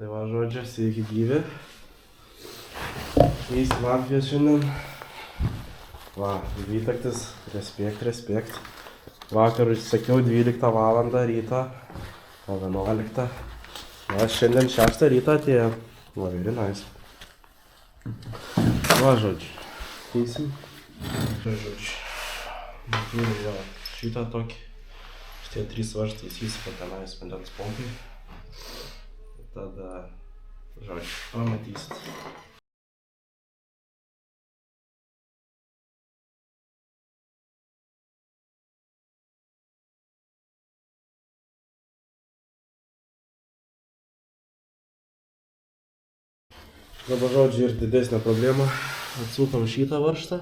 Tai va, žodžiu, sveiki gyvi. Eisim Latvijos šiandien. Va, Vytaktis, respekt. Vakar sakiau 12 valandą ryto, o 11. Va, šiandien 6 ryto atėjo. Va, very nice. Va, žodžiu, eisim. Žodžiu, žiūrėjau jo šitą tokį. Šitie 3 varžtai įsipa tenais vandens pompai. Tada, žodžiu, pamatysit. Dabar, žodžiu, ir didesnė problema. Atsukam šitą varžtą.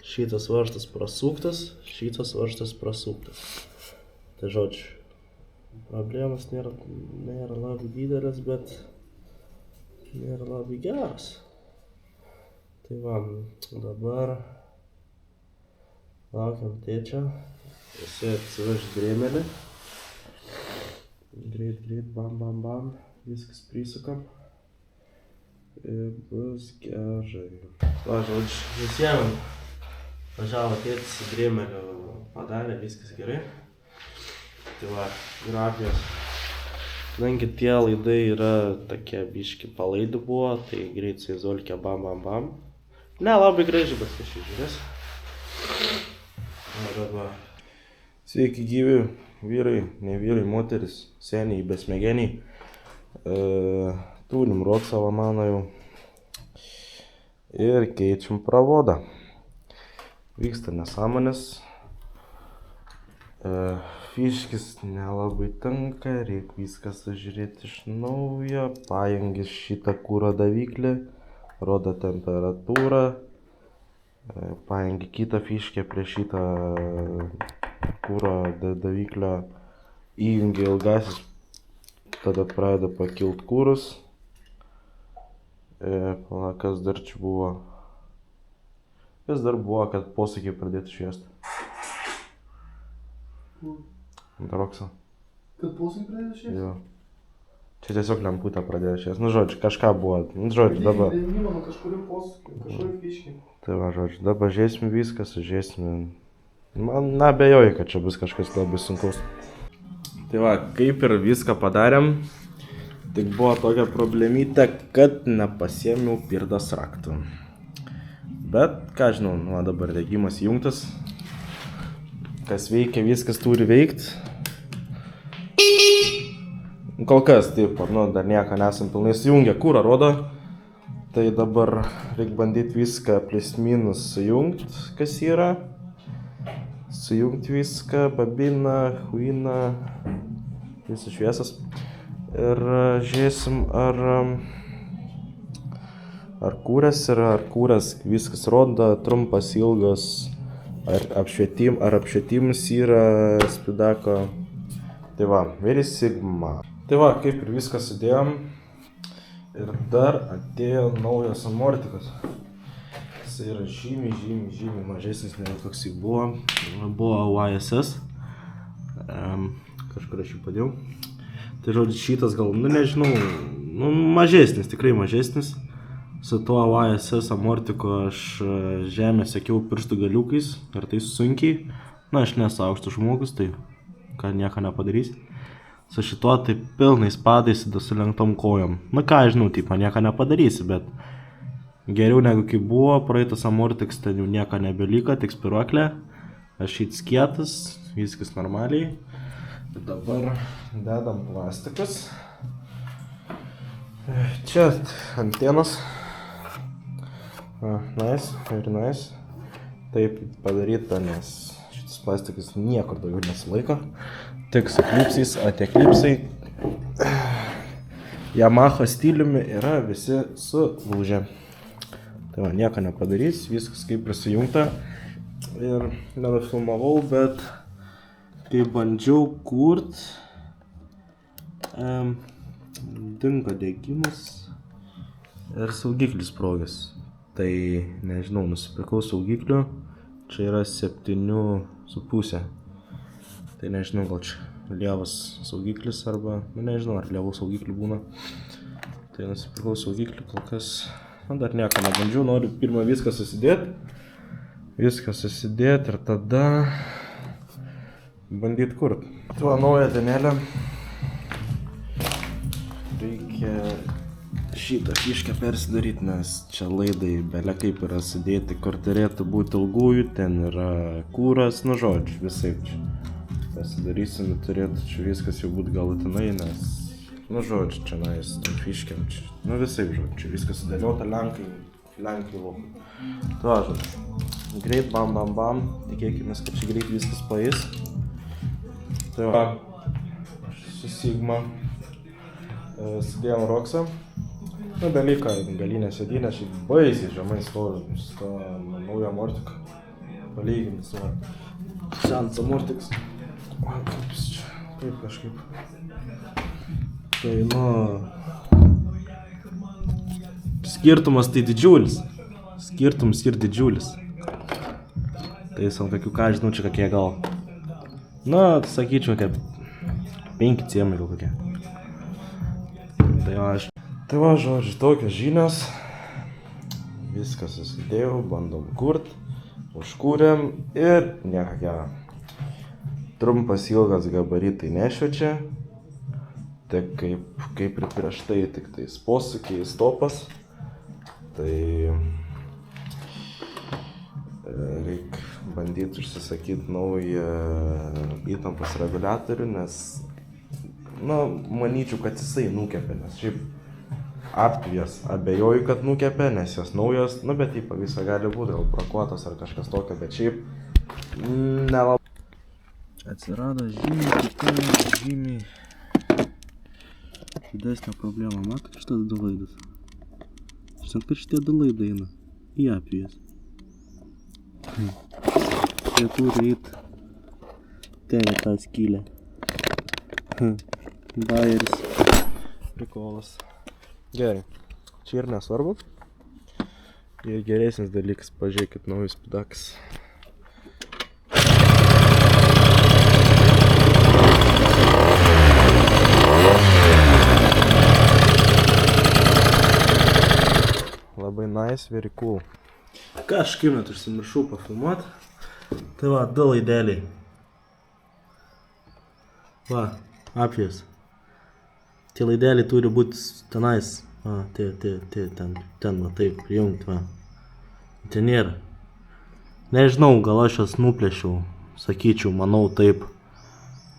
Šitas varžtas prasuktas, šitas varžtas prasuktas. Tai, žodžiu, problemas nėra labai didelis, bet nėra labai geras. Tai va, dabar laukiam tėčio. Jisai atsiveš drėmelį. Greit, bam. Viskas prisukam. Ir bus gerai. Va, žodžiu, visiems važiavo tėtis į drėmelį, padarė, viskas gerai. Tai va, grafijos. Kadangi tie laidai yra tokie biški palaidi buvo, tai greit su izolkė bam. Ne, labai gražiai, bet kažkaip žiūrės. Va. Sveiki gyvi vyrai, ne vyrai, moteris, seniai, besmegeniai. Turim Roksavą mano jau. Ir keičiam pravodą. Vyksta nesąmonės. Fiškis nelabai tinka, reik viską sužiūrėti iš naujo. Pajungis šitą kūro daviklį, rodo temperatūrą. Pajungi kitą fiškę prie šitą kūro daviklio. Įjungi ilgasis, tada pradeda pakilt kūrus. Pala, kas dar čia buvo? Kas dar buvo, kad posūkiai pradėtų šviesti? Roksa. Kad posūkiai pradėtų šviesti? Jo. Čia tiesiog lemputę pradėjo šviesti. Nu, žodžiu, kažką buvo. Nu, žodžiu, dabar. Dengimo nuo kažkurio posūkio, kažkurio fiškį. Tai va, žodžiu, dabar žiūrėsim viską, sužiūrėsim. Man neabejoju, kad čia bus kažkas labai sunkaus. Tai va, kaip ir viską padarėm. Tik buvo tokia problemytė, kad nepasiėmiau pirdos raktų. Bet, ką žinau, va dabar degimas įjungtas. Kas veikia, viskas turi veikt. Kol kas, taip, nu, dar nieko nesam pilnai sujungę. Kūrą rodo. Tai dabar reikia bandyti viską plius minus sujungt, kas yra. Sujungt viską, babiną, huiną, visas šviesas. Ir žiūrėsim, ar kūras viskas rodo, trumpas, ilgas, ar apšvietimas yra spidako. Tai va, very sigma. Tai va, kaip ir viską sudėjom. Ir dar atėjo naujas amortikas. Jis yra žymiai mažesnis negu koks jį buvo. Buvo YSS. Kažkur aš jį padėjau. Tai žodžiu, šitas gal, nu nežinau, nu mažesnis, tikrai mažesnis. Su tuo YSS amortiku aš žemę sekiau pirštų galiukais ir tai sunkiai. Na, aš nesu aukštas žmogus, tai ką nieko nepadarys. Su šituo tai pilnais padais ir su lenktom kojom. Na ką, žinau, taip, man nieko nepadarysi, bet geriau negu kai buvo, praeitas amortikas ten jau nieko nebeliko, tik spiruoklė. Aš šit skietas, viskas normaliai. Dabar dedam plastikus. Čia antenos. Nice, very nice. Taip padaryta, nes šitas plastikas niekur daugiau nesilaiko. Tik su klipsais, o tie klipsai Yamaha stiliumi yra visi sulūžę. Tai va, nieko nepadarys, viskas kaip prisijungta. Ir nenufilmavau, bet kai bandžiau kurt, dingo degimas ir saugiklis sprogęs. Tai nežinau, nusipirkau saugiklių, čia yra 7,5. Tai nežinau, gal čia lievas saugiklis arba, nežinau, ar lievų saugiklių būna. Tai nusipirkau saugiklį, kol kas, dar nieko nebandžiau, noriu pirmą viską susidėti ir tada bandyti kurt. Tuo naują dienelę reikia šitą fiškę persidaryti, nes čia laidai belia kaip yra sudėti, kur turėtų būti ilgųjų, ten yra kūras, nu žodžiu, visai čia. Pasidarysim, turėtų čia viskas jau būti galutinai, nes, nu žodžiu, čia nais, fiškiam, čia, nu visai žodžiu, čia viskas sudėliota, lenkai laukui. Tai žodžiu, greit, bam, tikėkimės, kad čia greit viskas paės. Tai va, su Sigma sudėjom Roksą. Nu, dalyką, galinę sėdynę, šiaip baisiai žemai stovi, šitą naują Mortiką palyginti su senas Mortiks. O, kaip jis čia, taip kažkaip. Tai, nu, skirtumas tai didžiulis, skirtumas ir didžiulis. Tai ant tokių, ką žinau, čia kokie gal, na, sakyčiau, kaip 5 cėmai gal kokie. Tai va, žodžiu, tokios žinios, viską susidėjau, bandom kurt, užkūrėm ir nieko gero. Trumpas ilgas gabaritai nešviečia, tai kaip ir prieš tai, tik tais posūkiai stopas, tai reik bandyti užsisakyti naują įtampos reguliatorių, nes, nu, manyčiau, kad jisai nukepė, nes šiaip apvies abejoju, kad nukepė, nes jos naujos, nu, bet taip visą gali būti, gal brakuotas ar kažkas tokio, bet šiaip nelabai. Atsirado žymiai didesnė problema, matai šitas du laidas. Žinok, kad šitie du laidai eina į apvies. Jie turi eit ten tą skylę. Bayeris. Prikolas. Gerai, čia ir nesvarbu. Ir geresnis dalykas, pažiūrėkit naujus Spidaks. Labai nice, very cool. Kažkaip net užsimiršau pafilmuot. Tai va, du laideliai. Va, apvies. Tie laideliai turi būti tenais. Va, ten, va, taip, prijungt, va. Ten nėra. Nežinau, gal aš jas nuplėšiau, sakyčiau, manau taip.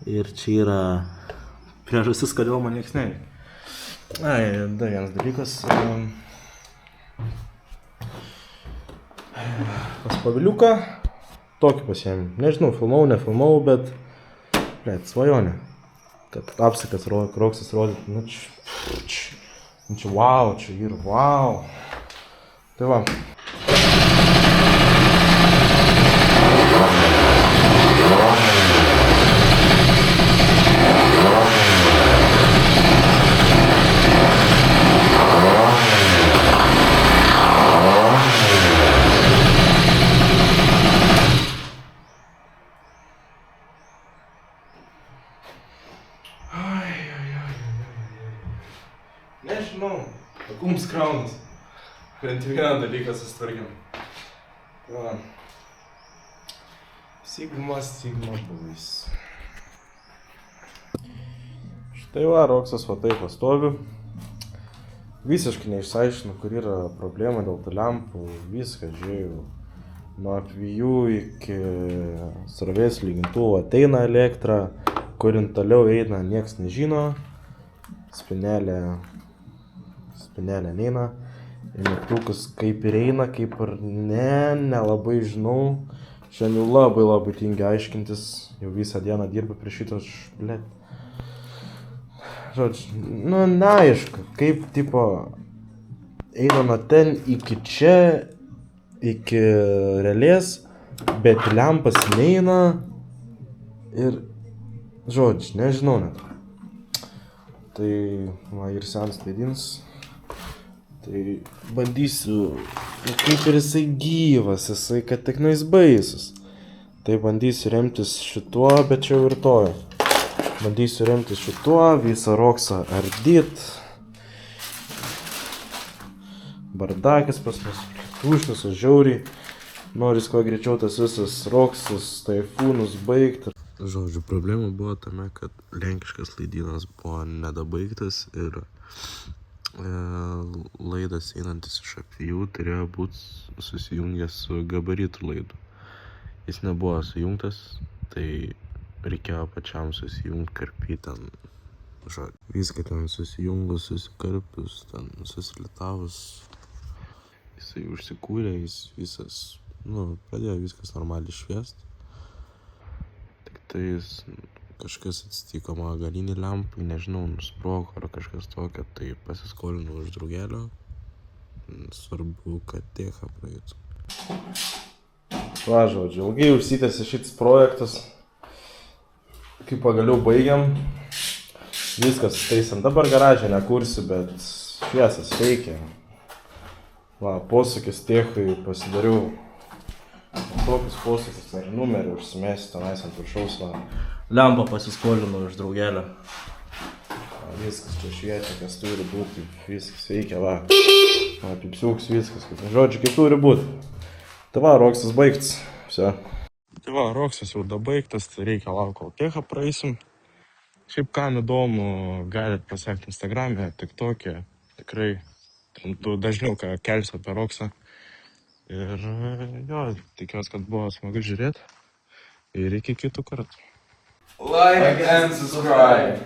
Ir čia yra priežastis, kodėl man nieks neveikia. Ai, dar vienas dalykas. Pas paviliuką tokį pasiėmė. Nežinau, nefilmau, bet svajonė. Kad apsikas Roksas rodytų, nu čia wow, čia yra wow. Tai va. Nežinau, akums kraunas. Bent vieną dalyką susitvarkėm. Va. Sigma buvais. Štai va, Roksas va taip pastovi. Visiškai neišsiaiškinu, kur yra problema dėl tų lempų. Viską žiūrėjau. Nuo apvijų iki srovės lygintuvo ateina elektra. Kurint toliau eina, nieks nežino. Spinelė neina. Ir mygtukas kaip ir eina, kaip ir nelabai žinau. Šiandien labai tingi aiškintis. Jau visą dieną dirba prie šito, žodžiu, nu neaišku, kaip tipo eina nuo ten iki čia, iki relės, bet lempas neina. Ir, žodžiu, nežinau net. Tai, va, ir senas laidins. Tai bandysiu, kaip ir jisai gyvas, jisai kad tik nais baisus. Tai bandysiu remtis šituo, bet čia jau ir tojo. Bandysiu remtis šituo, visą roksą ardyt. Bardakis pas mus, užvisas žiauriai. Noris kuo greičiau tas visas roksas, taifūnus baigti. Žodžiu, problema buvo tame, kad lenkiškas laidynas buvo nedabaigtas ir laidas einantis iš apvijų turėjo būti susijungęs su gabaritų laidu. Jis nebuvo sujungtas, tai reikėjo pačiam susijungti, karpyti ten, žodžiu. Viską ten susijungus, susikarpius, ten susilitavus. Jisai užsikūrė, jis visas, pradėjo viskas normaliai šviest. Tik tais kažkas atsitiko mano galinį lempai, nežinau, nusprogo ar kažkas tokio, tai pasiskolinau iš draugelio. Svarbu, kad tėcha praeitų. Va, žodžiu, ilgai užsitęsė šitas projektas. Kai pagaliau baigiam, viskas taisant. Dabar garažę nekursiu, bet šviesas veikia. Va, posūkis tėchui pasidariau. Tokius posūkis ar numerį užsimėsiu tenais ant viršaus. Va. Lempą pasiskolinau iš draugelio. Viskas čia šviečia, kas turi būti, viskas veikia, va. Pipsiuks, viskas, žodžiu, kaip turi būti. Tai va, roksas baigtas, vse. Tai va, roksas jau dabaigtas, tai reikia laukti, kol tėchą praeisim. Šiaip kam įdomu, galit pasiekti Instagram'e, TikTok'e, tikrai. Tu dažniau kelsi apie roksą. Ir jo, tikiuosi, kad buvo smagu žiūrėti. Ir iki kitų kartų. Like and subscribe.